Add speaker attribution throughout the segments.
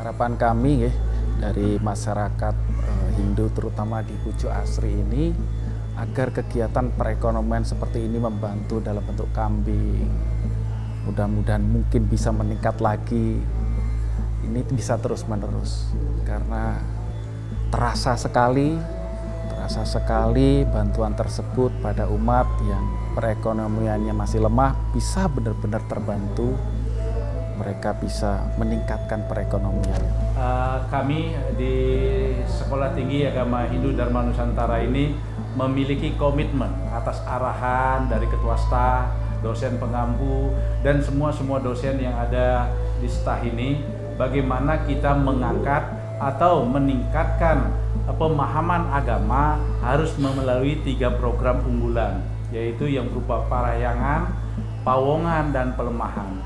Speaker 1: Harapan kami dari masyarakat Hindu terutama di Pujo Asri ini agar kegiatan perekonomian seperti ini membantu dalam bentuk kambing. Mudah-mudahan mungkin bisa meningkat lagi. Ini bisa terus-menerus karena terasa sekali bantuan tersebut pada umat yang perekonomiannya masih lemah bisa benar-benar terbantu. Mereka bisa meningkatkan perekonomian.
Speaker 2: Kami di Sekolah Tinggi Agama Hindu Dharma Nusantara ini memiliki komitmen atas arahan dari Ketua Staf, dosen pengampu, dan semua dosen yang ada di staf ini, bagaimana kita mengangkat atau meningkatkan pemahaman agama harus melalui 3 program unggulan, yaitu yang berupa parahyangan, pawongan, dan pelemahan.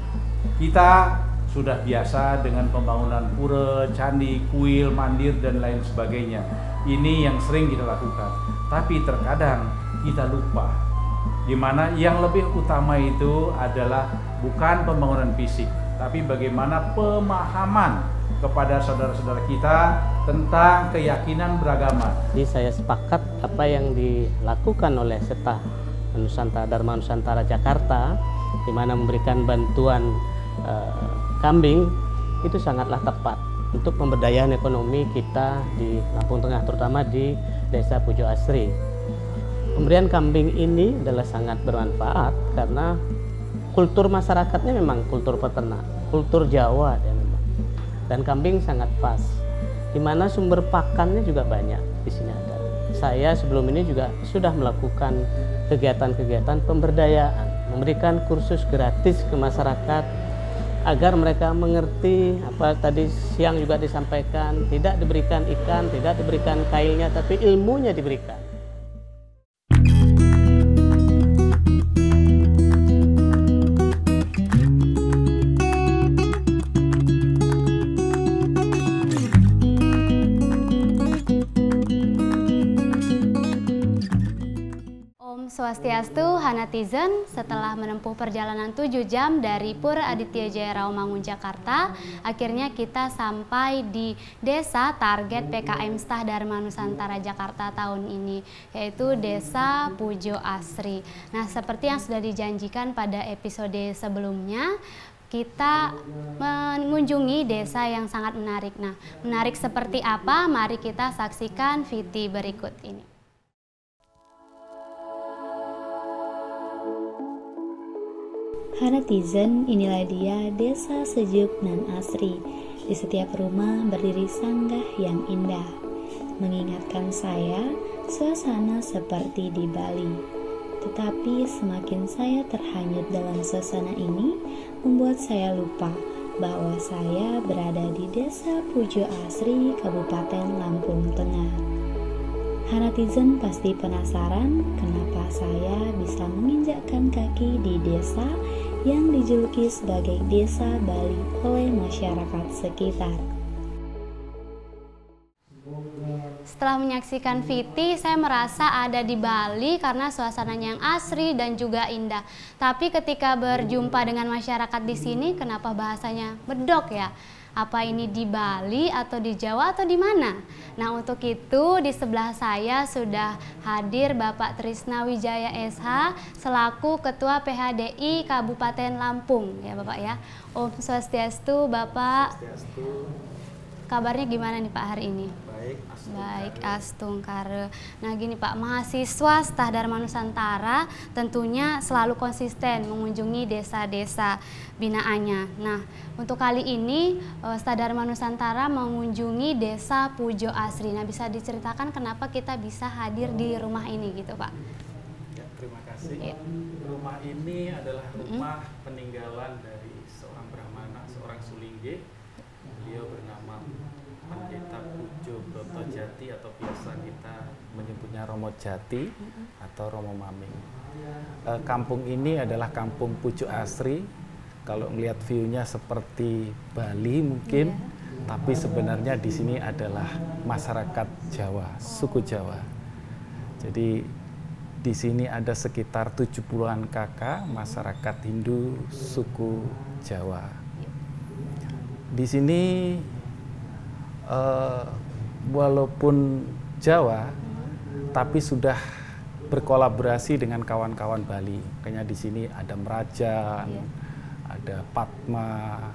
Speaker 2: Kita sudah biasa dengan pembangunan pura, candi, kuil, mandir, dan lain sebagainya. Ini yang sering kita lakukan. Tapi terkadang kita lupa, di mana yang lebih utama itu adalah bukan pembangunan fisik, tapi bagaimana pemahaman kepada saudara-saudara kita tentang keyakinan beragama.
Speaker 3: Jadi saya sepakat apa yang dilakukan oleh Setah Dharma Nusantara Jakarta, di mana memberikan bantuan kambing itu sangatlah tepat untuk pemberdayaan ekonomi kita di Lampung Tengah, terutama di Desa Pujo Asri. Pemberian kambing ini adalah sangat bermanfaat karena kultur masyarakatnya memang kultur peternak, kultur Jawa ya memang. Dan kambing sangat pas, di mana sumber pakannya juga banyak di sini ada. Saya sebelum ini juga sudah melakukan kegiatan-kegiatan pemberdayaan, memberikan kursus gratis ke masyarakat agar mereka mengerti apa tadi siang juga disampaikan, tidak diberikan ikan, tidak diberikan kailnya, tapi ilmunya diberikan.
Speaker 4: Swastiastu, Hanatizen, setelah menempuh perjalanan 7 jam dari Pura Aditya Jaya Rawamangun, Jakarta, akhirnya kita sampai di desa target PKM Setah Dharma Nusantara Jakarta tahun ini, yaitu Desa Pujo Asri. Nah, seperti yang sudah dijanjikan pada episode sebelumnya, kita mengunjungi desa yang sangat menarik. Nah, menarik seperti apa? Mari kita saksikan video berikut ini.
Speaker 5: Hanatizen, inilah dia desa sejuk nan asri. Di setiap rumah berdiri sanggah yang indah, mengingatkan saya suasana seperti di Bali. Tetapi semakin saya terhanyut dalam suasana ini, membuat saya lupa bahwa saya berada di Desa Pujo Asri, Kabupaten Lampung Tengah. Hanatizen pasti penasaran kenapa saya bisa menginjakkan kaki di desa yang dijuluki sebagai Desa Bali oleh masyarakat sekitar.
Speaker 4: Setelah menyaksikan VT, saya merasa ada di Bali karena suasananya yang asri dan juga indah. Tapi ketika berjumpa dengan masyarakat di sini, kenapa bahasanya bedok ya? Apa ini di Bali atau di Jawa atau di mana? Nah, untuk itu di sebelah saya sudah hadir Bapak Trisna Wijaya SH selaku Ketua PHDI Kabupaten Lampung ya Bapak ya. Om Swastiastu Bapak.
Speaker 1: Swastiastu.
Speaker 4: Kabarnya gimana nih Pak hari ini? Baik, Astungkare. Nah gini Pak, mahasiswa Setah Dharma Nusantara tentunya selalu konsisten mengunjungi desa-desa binaannya. Nah untuk kali ini Setah Dharma Nusantara mengunjungi Desa Pujo Asri. Nah bisa diceritakan kenapa kita bisa hadir di rumah ini gitu Pak?
Speaker 1: Ya, terima kasih.
Speaker 4: Ya.
Speaker 1: Rumah ini adalah rumah peninggalan dari seorang Brahmana, seorang Sulingge. Beliau bernama Pendeta Pujo Brotojati atau biasa kita menyebutnya Romo Jati atau Romo Maming. Kampung ini adalah kampung Pujo Asri. Kalau melihat view-nya seperti Bali mungkin, tapi sebenarnya di sini adalah masyarakat Jawa, suku Jawa. Jadi di sini ada sekitar 70-an kakak masyarakat Hindu suku Jawa. Di sini Walaupun Jawa, tapi sudah berkolaborasi dengan kawan-kawan Bali. Makanya di sini ada Merajan, ada Padma,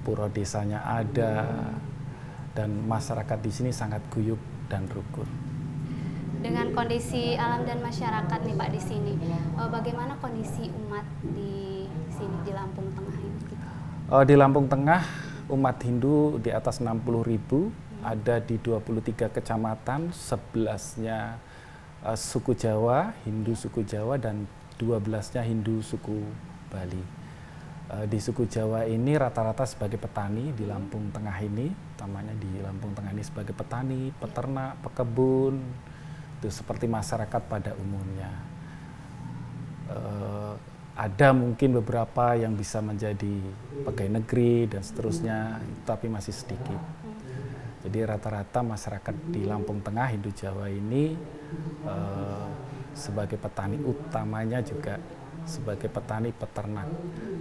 Speaker 1: pura desanya ada, dan masyarakat di sini sangat guyup dan rukun.
Speaker 4: Dengan kondisi alam dan masyarakat nih Pak di sini, bagaimana kondisi umat di sini di Lampung Tengah ini?
Speaker 1: Di Lampung Tengah umat Hindu di atas 60.000, ada di 23 kecamatan, 11-nya suku Jawa, Hindu suku Jawa, dan 12-nya Hindu suku Bali. Di suku Jawa ini rata-rata sebagai petani di Lampung Tengah ini, utamanya di Lampung Tengah ini sebagai petani, peternak, pekebun, itu seperti masyarakat pada umumnya. Ada mungkin beberapa yang bisa menjadi pegawai negeri dan seterusnya, tapi masih sedikit. Jadi rata-rata masyarakat di Lampung Tengah Hindu Jawa ini sebagai petani, utamanya juga sebagai petani peternak.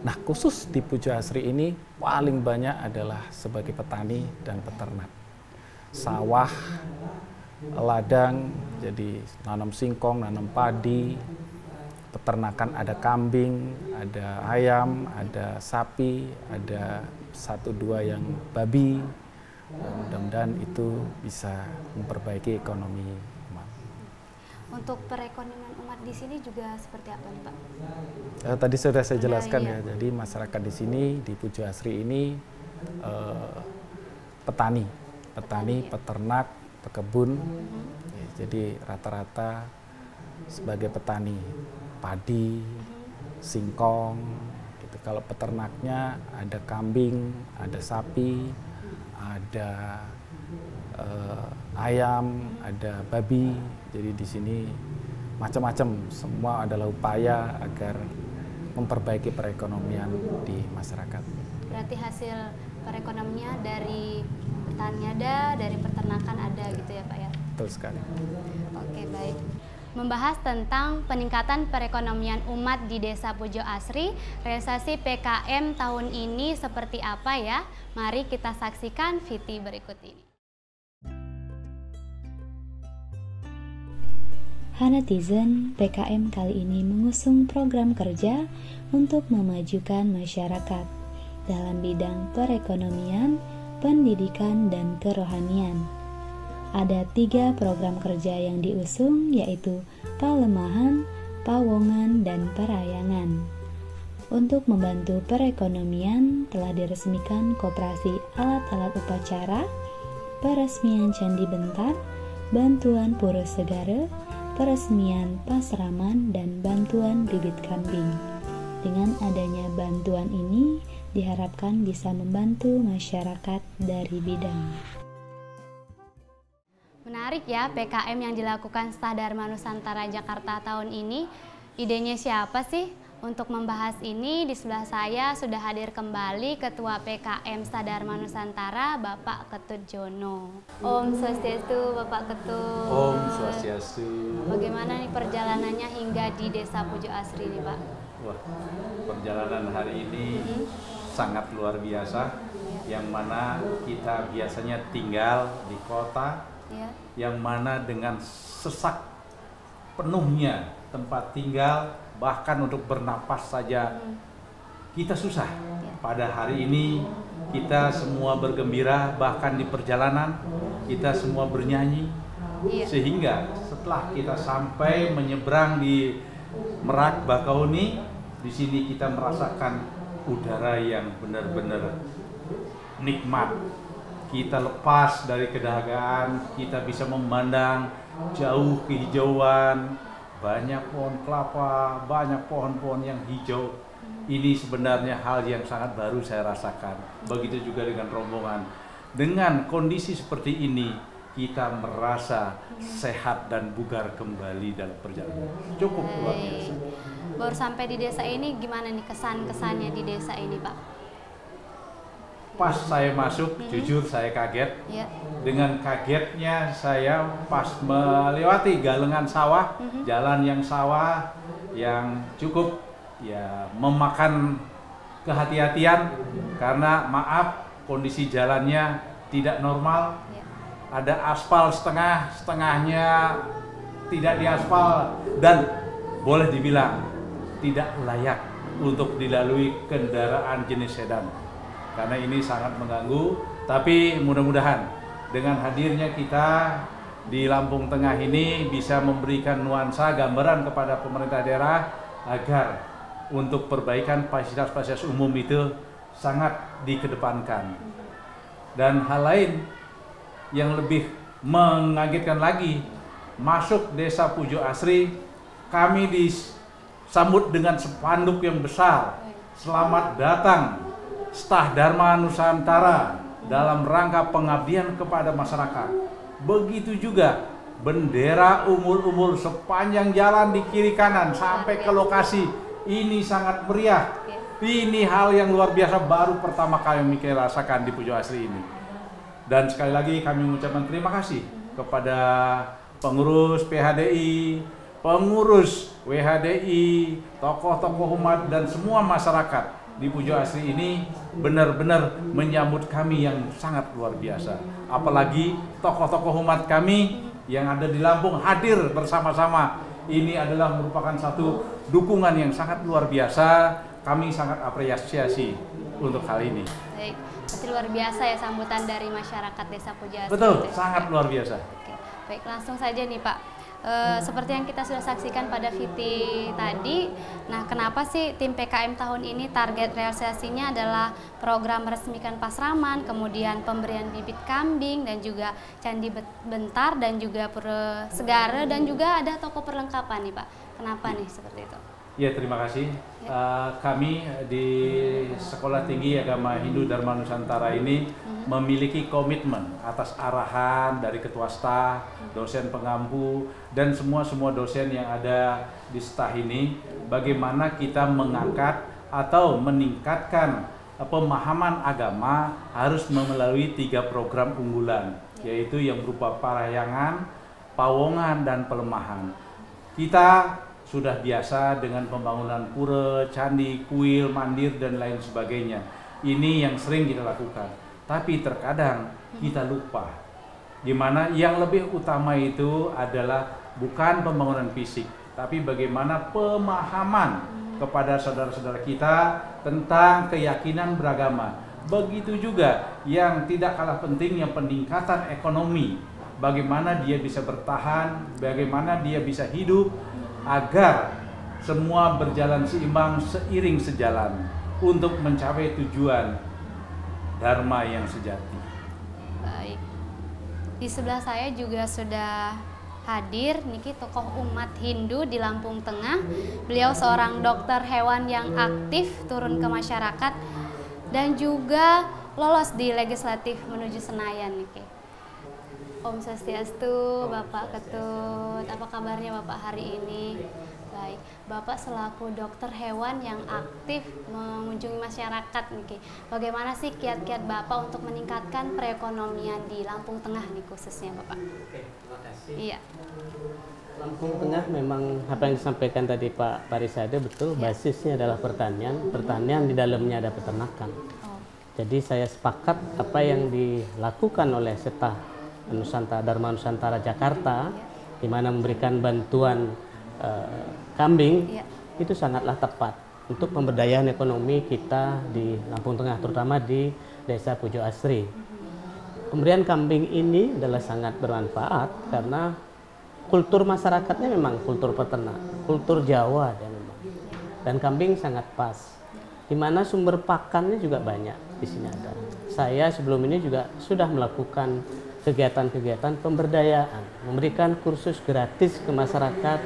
Speaker 1: Nah, khusus di Pujo Asri ini paling banyak adalah sebagai petani dan peternak. Sawah, ladang, jadi nanam singkong, nanam padi, peternakan ada kambing, ada ayam, ada sapi, ada 1-2 yang babi. Mudah-mudahan itu bisa memperbaiki ekonomi umat.
Speaker 4: Untuk perekonomian umat di sini juga seperti apa nih Pak?
Speaker 1: Tadi sudah saya jelaskan ya, jadi masyarakat di sini di Pujo Asri ini petani, peternak, pekebun. Jadi rata-rata sebagai petani padi, singkong. Gitu. Kalau peternaknya ada kambing, ada sapi, ada ayam, ada babi. Jadi di sini macam-macam, semua adalah upaya agar memperbaiki perekonomian di masyarakat.
Speaker 4: Berarti hasil perekonomiannya dari petani ada, dari peternakan ada gitu ya Pak ya?
Speaker 1: Betul sekali.
Speaker 4: Oke, baik. Membahas tentang peningkatan perekonomian umat di Desa Pujo Asri, realisasi PKM tahun ini seperti apa ya? Mari kita saksikan VT berikut ini.
Speaker 5: Hanatizen, PKM kali ini mengusung program kerja untuk memajukan masyarakat dalam bidang perekonomian, pendidikan, dan kerohanian. Ada 3 program kerja yang diusung, yaitu Palemahan, Pawongan, dan Parayangan. Untuk membantu perekonomian, telah diresmikan koperasi alat-alat upacara, peresmian Candi Bentar, bantuan Pura Segara, peresmian Pasraman, dan bantuan bibit kambing. Dengan adanya bantuan ini, diharapkan bisa membantu masyarakat dari bidang.
Speaker 4: Menarik ya PKM yang dilakukan Stadharma Nusantara Jakarta tahun ini. Idenya siapa sih? Untuk membahas ini di sebelah saya sudah hadir kembali Ketua PKM Stadharma Nusantara Bapak Ketut Jono. Om Swastiastu Bapak Ketut.
Speaker 2: Om Swastiastu.
Speaker 4: Bagaimana nih perjalanannya hingga di Desa Pujo Asri nih Pak?
Speaker 2: Wah, perjalanan hari ini sangat luar biasa. Yang mana kita biasanya tinggal di kota, yang mana dengan sesak penuhnya tempat tinggal, bahkan untuk bernapas saja kita susah. Pada hari ini kita semua bergembira, bahkan di perjalanan kita semua bernyanyi. Sehingga setelah kita sampai menyeberang di Merak Bakauni, di sini kita merasakan udara yang benar-benar nikmat. Kita lepas dari kedahagaan, kita bisa memandang jauh kehijauan, banyak pohon kelapa, banyak pohon-pohon yang hijau. Ini sebenarnya hal yang sangat baru saya rasakan. Begitu juga dengan rombongan. Dengan kondisi seperti ini, kita merasa sehat dan bugar kembali dalam perjalanan. Cukup luar biasa.
Speaker 4: Baru sampai di desa ini, gimana nih kesan-kesannya di desa ini Pak?
Speaker 2: Pas saya masuk, jujur saya kaget. Dengan kagetnya saya pas melewati galengan sawah, jalan yang sawah yang cukup ya memakan kehati-hatian karena maaf kondisi jalannya tidak normal, ada aspal setengahnya tidak diaspal, dan boleh dibilang tidak layak untuk dilalui kendaraan jenis sedan karena ini sangat mengganggu. Tapi mudah-mudahan dengan hadirnya kita di Lampung Tengah ini bisa memberikan nuansa gambaran kepada pemerintah daerah agar untuk perbaikan fasilitas-fasilitas umum itu sangat dikedepankan. Dan hal lain yang lebih mengagetkan lagi, masuk Desa Pujo Asri, kami disambut dengan spanduk yang besar, selamat datang Staf Dharma Nusantara dalam rangka pengabdian kepada masyarakat. Begitu juga bendera umur-umur sepanjang jalan di kiri kanan sampai ke lokasi. Ini sangat meriah. Ini hal yang luar biasa, baru pertama kali kami rasakan di Pujo Asri ini. Dan sekali lagi kami mengucapkan terima kasih kepada pengurus PHDI, pengurus WHDI, tokoh-tokoh umat dan semua masyarakat di Pujo Asri ini benar-benar menyambut kami yang sangat luar biasa. Apalagi tokoh-tokoh umat kami yang ada di Lampung hadir bersama-sama. Ini adalah merupakan satu dukungan yang sangat luar biasa. Kami sangat apresiasi untuk hal ini.
Speaker 4: Baik, berarti luar biasa ya sambutan dari masyarakat Desa Pujo Asri.
Speaker 2: Betul, sangat luar biasa.
Speaker 4: Oke. Baik, langsung saja nih Pak. Seperti yang kita sudah saksikan pada VT tadi, nah kenapa sih tim PKM tahun ini target realisasinya adalah program meresmikan Pasraman, kemudian pemberian bibit kambing dan juga Candi Bentar dan juga Pura Segara dan juga ada toko perlengkapan nih Pak. Kenapa nih seperti itu?
Speaker 2: Ya, terima kasih. Kami di Sekolah Tinggi Agama Hindu Dharma Nusantara ini memiliki komitmen atas arahan dari Ketua Staf, dosen pengampu, dan semua dosen yang ada di staf ini, bagaimana kita mengangkat atau meningkatkan pemahaman agama harus melalui 3 program unggulan, yaitu yang berupa parahyangan, pawongan, dan pelemahan. Kita sudah biasa dengan pembangunan pura, candi, kuil, mandir, dan lain sebagainya. Ini yang sering kita lakukan. Tapi terkadang kita lupa, di mana yang lebih utama itu adalah bukan pembangunan fisik, tapi bagaimana pemahaman kepada saudara-saudara kita tentang keyakinan beragama. Begitu juga yang tidak kalah pentingnya peningkatan ekonomi. Bagaimana dia bisa bertahan, bagaimana dia bisa hidup, agar semua berjalan seimbang, seiring sejalan untuk mencapai tujuan Dharma yang sejati.
Speaker 4: Baik, di sebelah saya juga sudah hadir Niki, tokoh umat Hindu di Lampung Tengah. Beliau seorang dokter hewan yang aktif turun ke masyarakat dan juga lolos di legislatif menuju Senayan Niki. Om Swastiastu, Bapak Ketut, apa kabarnya Bapak hari ini? Baik, Bapak selaku dokter hewan yang aktif mengunjungi masyarakat nih, bagaimana sih kiat-kiat Bapak untuk meningkatkan perekonomian di Lampung Tengah nih khususnya Bapak?
Speaker 3: Oke, terima kasih.
Speaker 4: Iya.
Speaker 3: Lampung Tengah memang apa yang disampaikan tadi Pak Parisade betul, basisnya adalah pertanian, di dalamnya ada peternakan. Jadi saya sepakat apa yang dilakukan oleh Setah Dharma Nusantara Jakarta, di mana memberikan bantuan kambing, itu sangatlah tepat untuk pemberdayaan ekonomi kita di Lampung Tengah, terutama di Desa Pujo Asri. Pemberian kambing ini adalah sangat bermanfaat karena kultur masyarakatnya memang kultur peternak, kultur Jawa dan kambing sangat pas. Di mana sumber pakannya juga banyak di sini ada. Saya sebelum ini juga sudah melakukan kegiatan-kegiatan pemberdayaan, memberikan kursus gratis ke masyarakat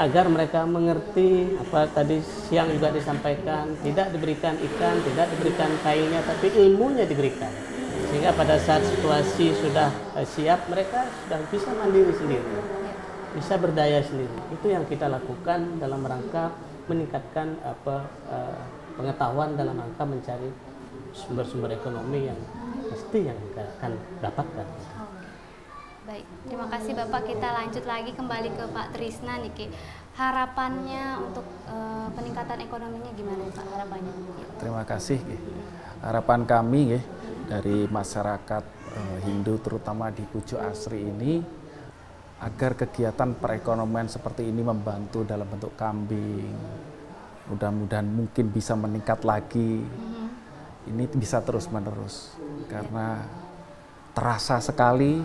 Speaker 3: agar mereka mengerti apa tadi siang juga disampaikan, tidak diberikan ikan, tidak diberikan kainnya, tapi ilmunya diberikan. Sehingga pada saat situasi sudah siap, mereka sudah bisa mandiri sendiri, bisa berdaya sendiri. Itu yang kita lakukan dalam rangka meningkatkan pengetahuan dalam rangka mencari sumber-sumber ekonomi yang pasti yang kita akan dapatkan.
Speaker 4: Baik, terima kasih Bapak. Kita lanjut lagi kembali ke Pak Trisna Niki. Harapannya untuk peningkatan ekonominya gimana Pak harapannya?
Speaker 1: Terima kasih. Harapan kami dari masyarakat Hindu terutama di Pujo Asri ini agar kegiatan perekonomian seperti ini membantu dalam bentuk kambing, mudah-mudahan mungkin bisa meningkat lagi. Ini bisa terus-menerus karena terasa sekali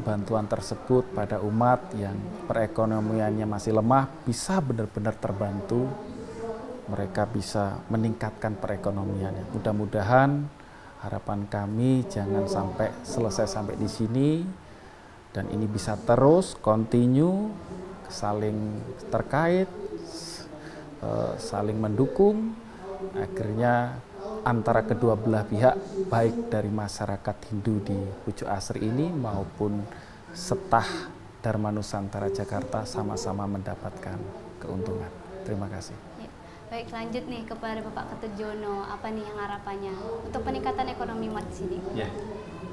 Speaker 1: bantuan tersebut pada umat yang perekonomiannya masih lemah bisa benar-benar terbantu, mereka bisa meningkatkan perekonomiannya. Mudah-mudahan harapan kami jangan sampai selesai sampai di sini, dan ini bisa terus continue, saling terkait, saling mendukung, akhirnya antara kedua belah pihak, baik dari masyarakat Hindu di Pujo Asri ini maupun Setah Dharma Nusantara Jakarta sama-sama mendapatkan keuntungan. Terima kasih.
Speaker 4: Baik, lanjut nih kepada Bapak Ketut Jono, apa nih yang harapannya untuk peningkatan ekonomi umat di sini?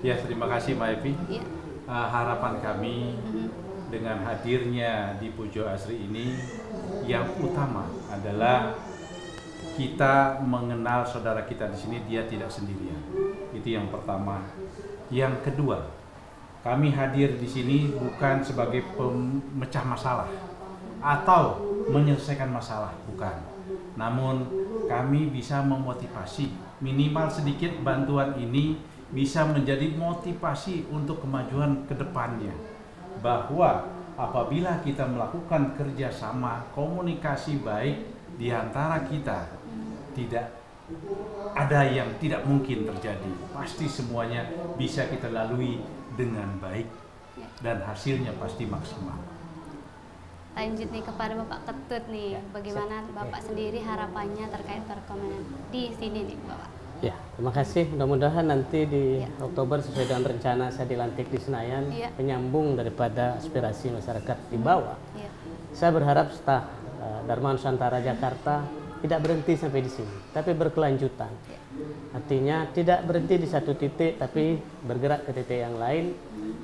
Speaker 2: Ya, terima kasih Mbak Evi.
Speaker 4: Ya.
Speaker 2: Harapan kami dengan hadirnya di Pujo Asri ini, yang utama adalah kita mengenal saudara kita di sini, dia tidak sendirian. Itu yang pertama. Yang kedua, kami hadir di sini bukan sebagai pemecah masalah atau menyelesaikan masalah, bukan. Namun kami bisa memotivasi, minimal sedikit bantuan ini bisa menjadi motivasi untuk kemajuan ke depannya. Bahwa apabila kita melakukan kerjasama, komunikasi baik di antara kita, tidak ada yang tidak mungkin terjadi. Pasti semuanya bisa kita lalui dengan baik dan hasilnya pasti maksimal.
Speaker 4: Lanjut nih kepada Bapak Ketut nih, bagaimana Bapak sendiri harapannya terkait perekonomian di sini nih Bapak?
Speaker 3: Ya, terima kasih. Mudah-mudahan nanti di Oktober sesuai dengan rencana saya dilantik di Senayan, penyambung daripada aspirasi masyarakat di bawah. Saya berharap Setah Dharma Nusantara Jakarta tidak berhenti sampai di sini, tapi berkelanjutan. Artinya tidak berhenti di satu titik, tapi bergerak ke titik yang lain,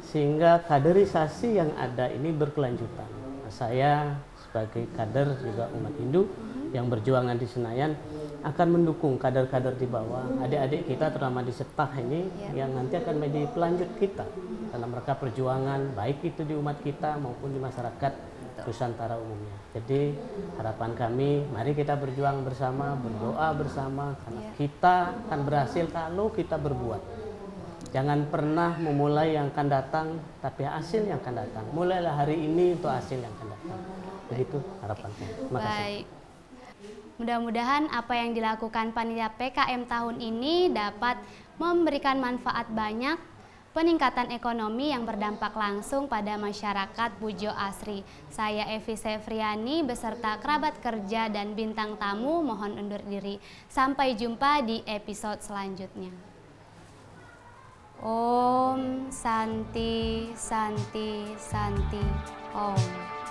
Speaker 3: sehingga kaderisasi yang ada ini berkelanjutan. Nah, saya sebagai kader juga umat Hindu yang berjuang di Senayan akan mendukung kader-kader di bawah, adik-adik kita terutama di Setah ini yang nanti akan menjadi pelanjut kita dalam rangka perjuangan, baik itu di umat kita maupun di masyarakat Nusantara umumnya. Jadi harapan kami, mari kita berjuang bersama, berdoa bersama, karena kita akan berhasil kalau kita berbuat. Jangan pernah memulai yang akan datang, tapi hasil yang akan datang. Mulailah hari ini untuk hasil yang akan datang. Begitu harapan saya. Terima kasih.
Speaker 4: Baik. Mudah-mudahan apa yang dilakukan panitia PKM tahun ini dapat memberikan manfaat banyak, peningkatan ekonomi yang berdampak langsung pada masyarakat Pujo Asri. Saya Evi Sefriani beserta kerabat kerja dan bintang tamu mohon undur diri. Sampai jumpa di episode selanjutnya. Om Santi Santi Santi Om.